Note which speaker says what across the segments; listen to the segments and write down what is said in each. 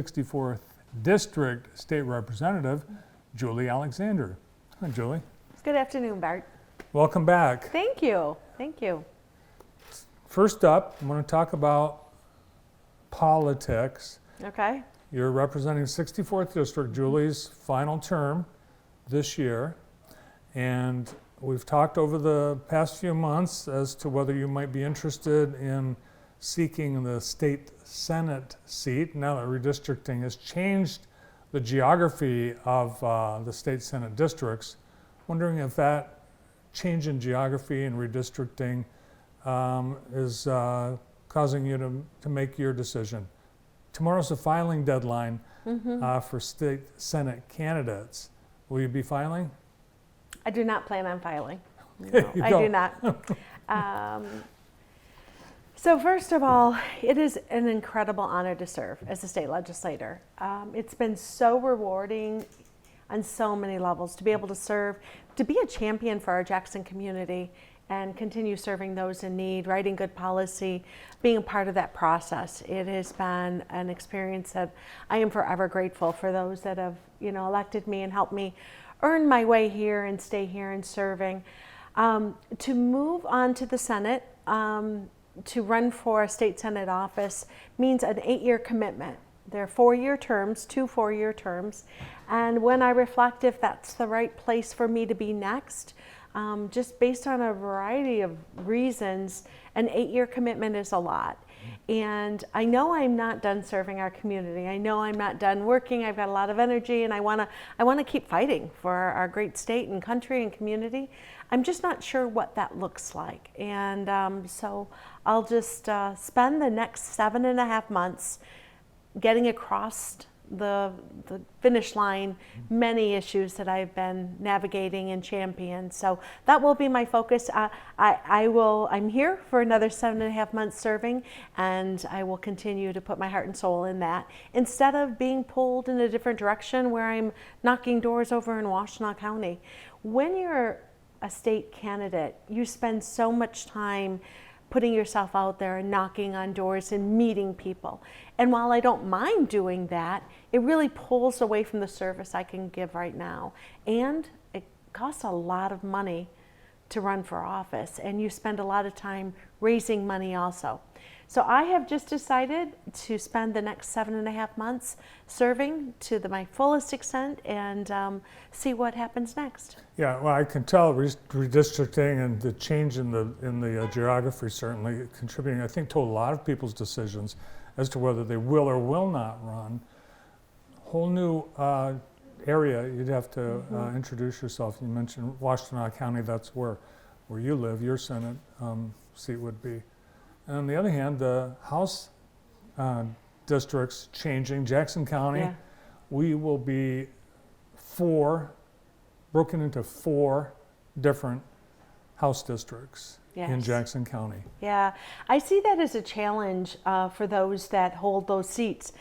Speaker 1: 64th District State Representative, Julie Alexander. Hi, Julie.
Speaker 2: Good afternoon, Bart.
Speaker 1: Welcome back.
Speaker 2: Thank you. Thank you.
Speaker 1: First up, I want to talk about politics.
Speaker 2: Okay.
Speaker 1: You're representing 64th District, Julie's final term this year. And we've talked over the past few months as to whether you might be interested in seeking the state Senate seat now that redistricting has changed the geography of the state Senate districts. Wondering if that change in geography and redistricting is causing you to make your decision. Tomorrow's the filing deadline for state Senate candidates. Will you be filing?
Speaker 2: I do not plan on filing. No, I do not. So first of all, it is an incredible honor to serve as a state legislator. It's been so rewarding on so many levels to be able to serve, to be a champion for our Jackson community and continue serving those in need, writing good policy, being a part of that process. It has been an experience that I am forever grateful for those that have, elected me and helped me earn my way here and stay here and serving. To move on to the Senate, to run for a state Senate office means an 8-year commitment. They're 4-year terms, 2 4-year terms. And when I reflect if that's the right place for me to be next, just based on a variety of reasons, an 8-year commitment is a lot. And I know I'm not done serving our community. I know I'm not done working. I've got a lot of energy and I want to keep fighting for our great state and country and community. I'm just not sure what that looks like. And so I'll just spend the next 7.5 months getting across the finish line, many issues that I've been navigating and championed. So that will be my focus. I'm here for another 7.5 months serving, and I will continue to put my heart and soul in that instead of being pulled in a different direction where I'm knocking doors over in Washtenaw County. When you're a state candidate, you spend so much time putting yourself out there and knocking on doors and meeting people. And while I don't mind doing that, it really pulls away from the service I can give right now. And it costs a lot of money to run for office, and you spend a lot of time raising money also. So I have just decided to spend the next 7.5 months serving to my fullest extent and see what happens next.
Speaker 1: Yeah, well, I can tell redistricting and the change in the geography certainly contributing, I think, to a lot of people's decisions as to whether they will or will not run. Whole new area, you'd have to introduce yourself. You mentioned Washtenaw County, that's where you live, your Senate seat would be. And on the other hand, the House districts changing. Jackson County, we will be broken into 4 different House districts in Jackson County.
Speaker 2: Yeah, I see that as a challenge for those that hold those seats.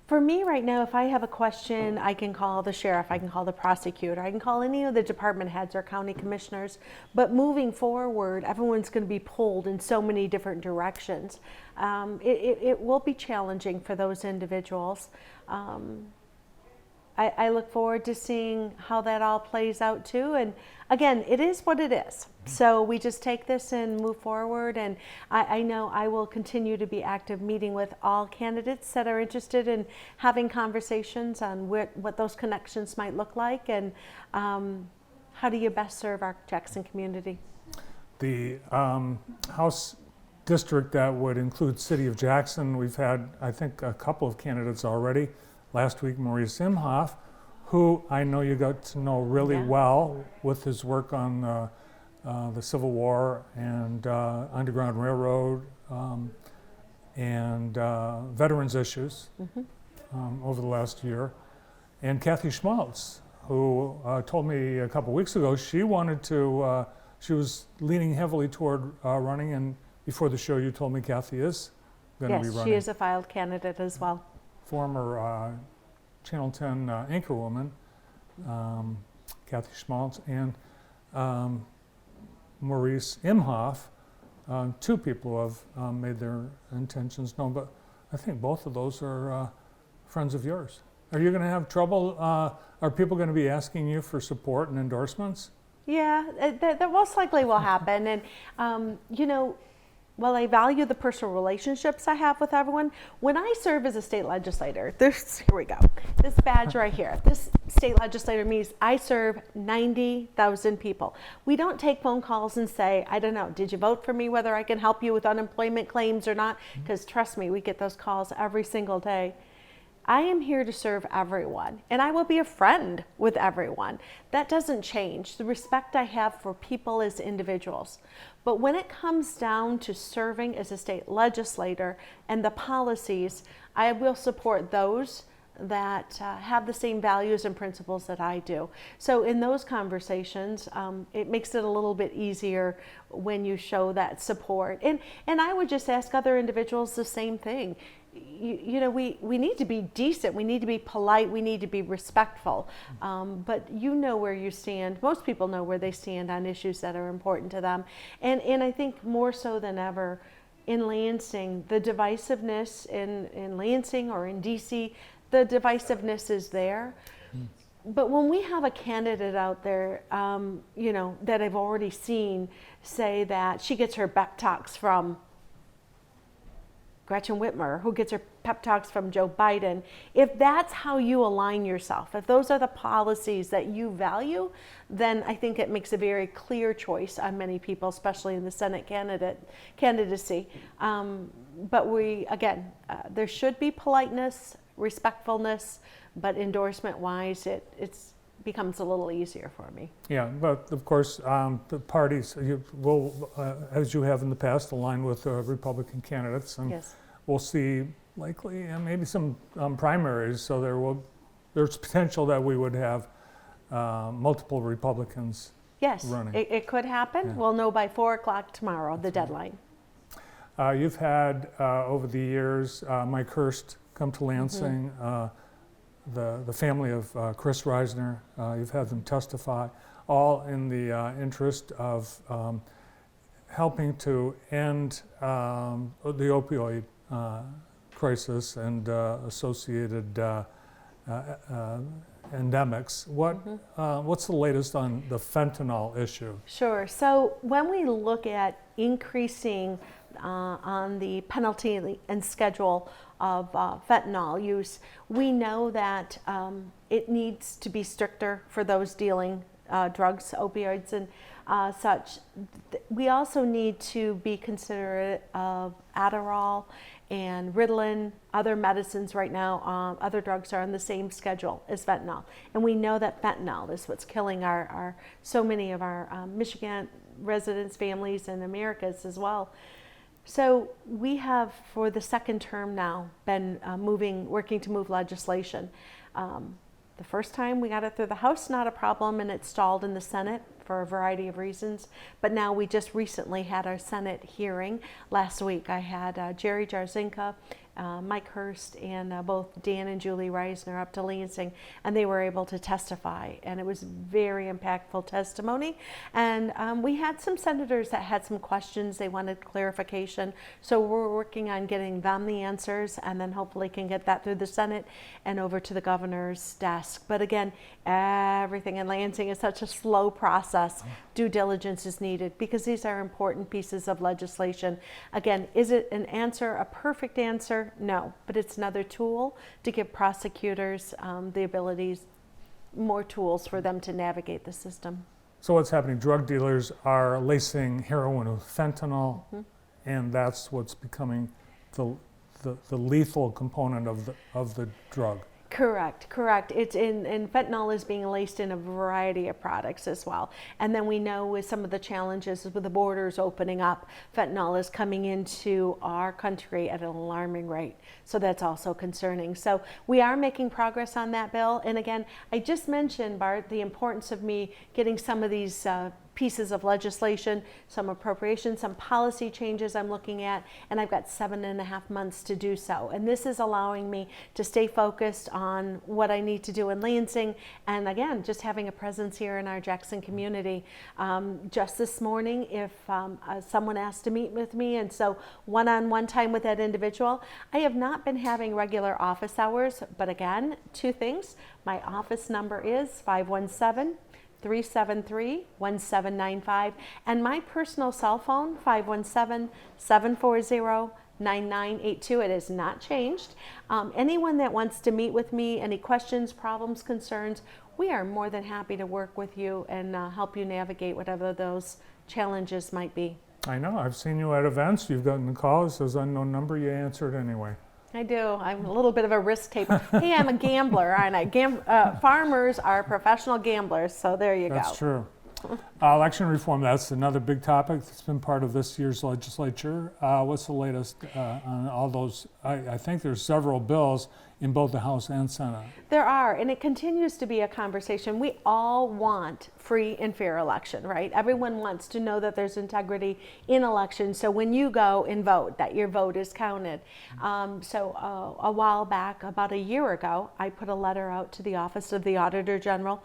Speaker 2: For me right now, if I have a question, I can call the sheriff, I can call the prosecutor, I can call any of the department heads or county commissioners. But moving forward, everyone's going to be pulled in so many different directions. It will be challenging for those individuals. I look forward to seeing how that all plays out too. And again, it is what it is. So we just take this and move forward. And I know I will continue to be active, meeting with all candidates that are interested in having conversations on what those connections might look like and how do you best serve our Jackson community.
Speaker 1: The House district that would include City of Jackson, we've had, I think, a couple of candidates already. Last week, Maurice Imhoff, who I know you got to know really well with his work on the Civil War and Underground Railroad and veterans issues over the last year. And Kathy Schmaltz, who told me a couple weeks ago she wanted to, she was leaning heavily toward running, and before the show you told me Kathy is going to be running.
Speaker 2: Yes, she is a filed candidate as well.
Speaker 1: Former Channel 10 anchorwoman, Kathy Schmaltz, and Maurice Imhoff. 2 people have made their intentions known, but I think both of those are friends of yours. Are you going to have trouble? Are people going to be asking you for support and endorsements?
Speaker 2: Yeah, that most likely will happen. And, while I value the personal relationships I have with everyone, when I serve as a state legislator, here we go, this badge right here, this state legislator means I serve 90,000 people. We don't take phone calls and say, I don't know, did you vote for me, whether I can help you with unemployment claims or not? Because trust me, we get those calls every single day. I am here to serve everyone, and I will be a friend with everyone. That doesn't change, the respect I have for people as individuals. But when it comes down to serving as a state legislator and the policies, I will support those that have the same values and principles that I do. So in those conversations, it makes it a little bit easier when you show that support. And I would just ask other individuals the same thing. We need to be decent, we need to be polite, we need to be respectful. But you know where you stand. Most people know where they stand on issues that are important to them. And I think more so than ever in Lansing, the divisiveness in Lansing or in DC, the divisiveness is there. But when we have a candidate out there, that I've already seen say that she gets her pep talks from Gretchen Whitmer, who gets her pep talks from Joe Biden, if that's how you align yourself, if those are the policies that you value, then I think it makes a very clear choice on many people, especially in the Senate candidacy. But there should be politeness, respectfulness, but endorsement-wise, it becomes a little easier for me.
Speaker 1: Yeah, but of course, the parties will, as you have in the past, align with Republican candidates, and
Speaker 2: Yes.
Speaker 1: we'll see likely maybe some primaries. So there's potential that we would have multiple Republicans.
Speaker 2: Yes,
Speaker 1: running.
Speaker 2: it could happen.
Speaker 1: Yeah.
Speaker 2: We'll know by 4:00 tomorrow, the deadline.
Speaker 1: You've had over the years Mike Hurst come to Lansing. The family of Chris Reisner, you've had them testify, all in the interest of helping to end the opioid crisis and associated endemics. What's the latest on the fentanyl issue?
Speaker 2: Sure. So when we look at increasing on the penalty and schedule of fentanyl use, we know that it needs to be stricter for those dealing drugs, opioids, and such. We also need to be considerate of Adderall and Ritalin, other medicines right now. Other drugs are on the same schedule as fentanyl, and we know that fentanyl is what's killing so many of our Michigan residents, families, and Americas as well. So we have, for the second term now, been working to move legislation. The first time we got it through the House, not a problem, and it stalled in the Senate for a variety of reasons. But now we just recently had our Senate hearing last week. I had Jerry Jarzinka, Mike Hurst, and both Dan and Julie Reisner up to Lansing, and they were able to testify, and it was very impactful testimony. And we had some senators that had some questions, they wanted clarification, so we're working on getting them the answers, and then hopefully can get that through the Senate and over to the governor's desk. But again, everything in Lansing is such a slow process. Due diligence is needed because these are important pieces of legislation. Again, is it an answer, a perfect answer? No, but it's another tool to give prosecutors the abilities, more tools for them to navigate the system.
Speaker 1: So what's happening? Drug dealers are lacing heroin with fentanyl, and that's what's becoming the lethal component of the drug.
Speaker 2: Correct. It's and fentanyl is being laced in a variety of products as well. And then we know with some of the challenges with the borders opening up, fentanyl is coming into our country at an alarming rate. So that's also concerning. So we are making progress on that bill. And again, I just mentioned, Bart, the importance of me getting some of these pieces of legislation, some appropriations, some policy changes I'm looking at, and I've got 7.5 months to do so. And this is allowing me to stay focused on what I need to do in Lansing, and again, just having a presence here in our Jackson community. Just this morning, if someone asked to meet with me, and so one-on-one time with that individual, I have not been having regular office hours, but again, 2 things. My office number is 517-373-1795, and my personal cell phone, 517-740-9982. It has not changed. Anyone that wants to meet with me, any questions, problems, concerns, we are more than happy to work with you and help you navigate whatever those challenges might be.
Speaker 1: I know, I've seen you at events, you've gotten the call, it says unknown number, you answered anyway.
Speaker 2: I do. I'm a little bit of a risk taker. Hey, I'm a gambler, aren't I? Farmers are professional gamblers, so there you go.
Speaker 1: That's true. Election reform, that's another big topic that's been part of this year's legislature. What's the latest on all those? I think there's several bills in both the House and Senate.
Speaker 2: There are, and it continues to be a conversation. We all want free and fair election, right? Everyone wants to know that there's integrity in elections, so when you go and vote, that your vote is counted. So a while back, about a year ago, I put a letter out to the Office of the Auditor General.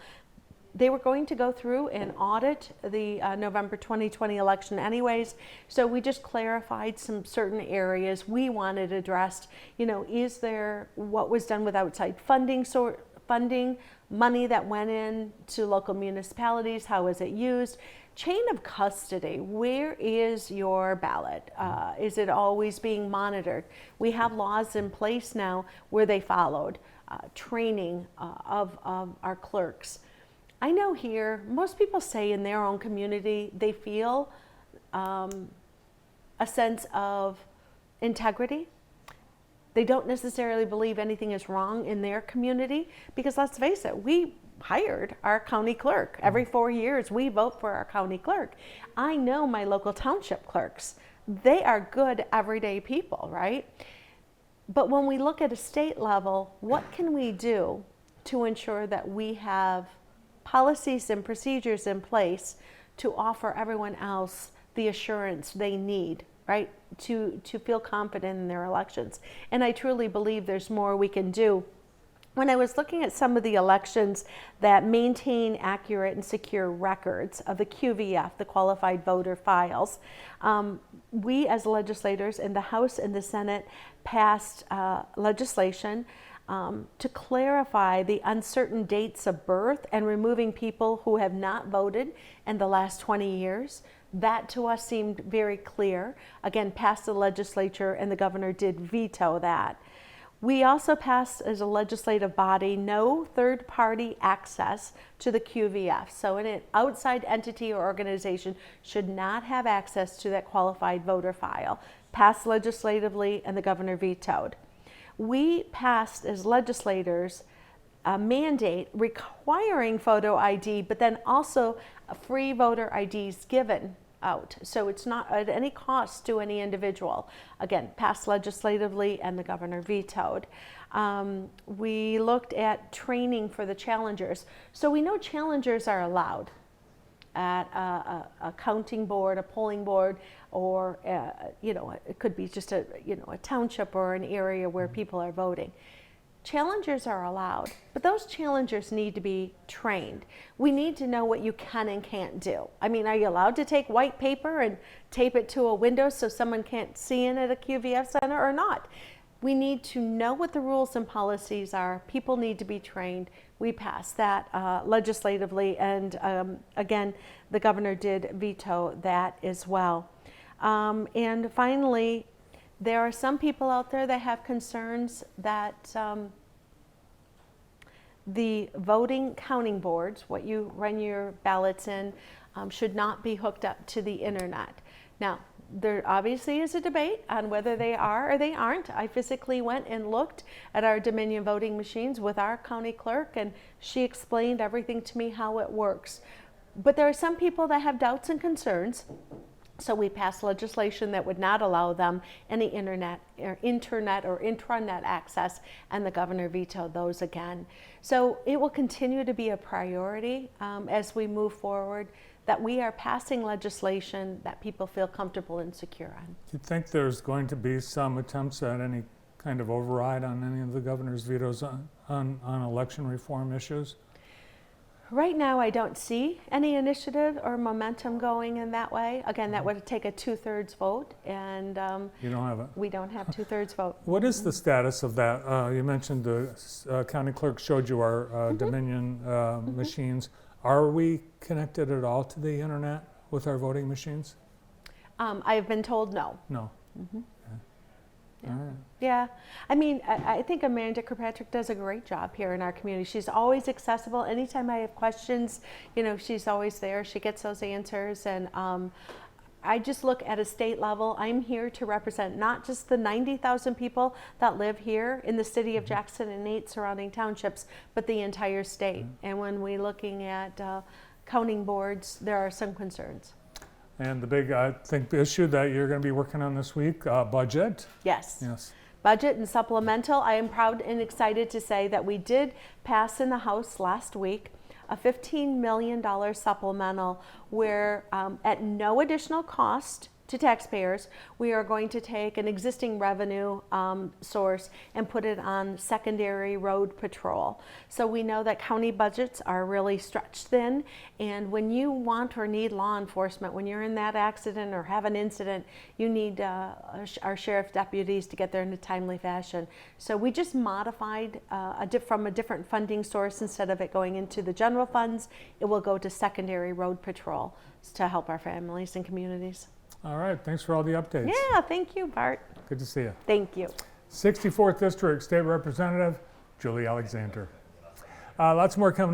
Speaker 2: They were going to go through and audit the November 2020 election anyways, so we just clarified some certain areas we wanted addressed. You know, is there what was done with outside funding, money that went in to local municipalities, how is it used? Chain of custody, where is your ballot? Is it always being monitored? We have laws in place now where they followed training of our clerks. I know here, most people say in their own community, they feel a sense of integrity. They don't necessarily believe anything is wrong in their community because let's face it, we hired our county clerk. Every 4 years, we vote for our county clerk. I know my local township clerks. They are good, everyday people, right? But when we look at a state level, what can we do to ensure that we have policies and procedures in place to offer everyone else the assurance they need, right, to feel confident in their elections? And I truly believe there's more we can do. When I was looking at some of the elections that maintain accurate and secure records of the QVF, the qualified voter files, we as legislators in the House and the Senate passed legislation to clarify the uncertain dates of birth and removing people who have not voted in the last 20 years. That to us seemed very clear. Again, passed the legislature and the governor did veto that. We also passed as a legislative body no third-party access to the QVF. So an outside entity or organization should not have access to that qualified voter file. Passed legislatively and the governor vetoed. We passed as legislators a mandate requiring photo ID, but then also free voter IDs given out. So it's not at any cost to any individual. Again, passed legislatively and the governor vetoed. We looked at training for the challengers. So we know challengers are allowed at a counting board, a polling board, or it could be just a township or an area where people are voting. Challengers are allowed, but those challengers need to be trained. We need to know what you can and can't do. I mean, are you allowed to take white paper and tape it to a window so someone can't see in at a QVF center or not? We need to know what the rules and policies are. People need to be trained. We passed that legislatively, and again, the governor did veto that as well. And finally, there are some people out there that have concerns that the voting counting boards, what you run your ballots in, should not be hooked up to the internet. Now, there obviously is a debate on whether they are or they aren't. I physically went and looked at our Dominion voting machines with our county clerk, and she explained everything to me how it works. But there are some people that have doubts and concerns So we passed legislation that would not allow them any internet or intranet access, and the governor vetoed those again. So it will continue to be a priority as we move forward, that we are passing legislation that people feel comfortable and secure on.
Speaker 1: Do you think there's going to be some attempts at any kind of override on any of the governor's vetoes on election reform issues?
Speaker 2: Right now, I don't see any initiative or momentum going in that way. Again, that would take a 2/3 vote, and
Speaker 1: You don't have it?
Speaker 2: we don't have 2/3 vote.
Speaker 1: What is the status of that? You mentioned the county clerk showed you our Dominion machines. Are we connected at all to the internet with our voting machines?
Speaker 2: I've been told no.
Speaker 1: No.
Speaker 2: Yeah.
Speaker 1: All right.
Speaker 2: Yeah, I mean, I think Amanda Kirkpatrick does a great job here in our community. She's always accessible. Anytime I have questions, you know, she's always there. She gets those answers, and I just look at a state level. I'm here to represent not just the 90,000 people that live here in the city of Jackson and 8 surrounding townships, but the entire state. And when we're looking at counting boards, there are some concerns.
Speaker 1: And the big, I think, issue that you're going to be working on this week, budget.
Speaker 2: Yes.
Speaker 1: Yes.
Speaker 2: Budget and supplemental. I am proud and excited to say that we did pass in the House last week a $15 million supplemental where at no additional cost to taxpayers, we are going to take an existing revenue source and put it on secondary road patrol. So we know that county budgets are really stretched thin, and when you want or need law enforcement, when you're in that accident or have an incident, you need our sheriff deputies to get there in a timely fashion. So we just modified from a different funding source. Instead of it going into the general funds, it will go to secondary road patrol to help our families and communities.
Speaker 1: All right. Thanks for all the updates.
Speaker 2: Yeah, thank you, Bart.
Speaker 1: Good to see you.
Speaker 2: Thank you.
Speaker 1: 64th District State Representative Julie Alexander. Lots more coming up.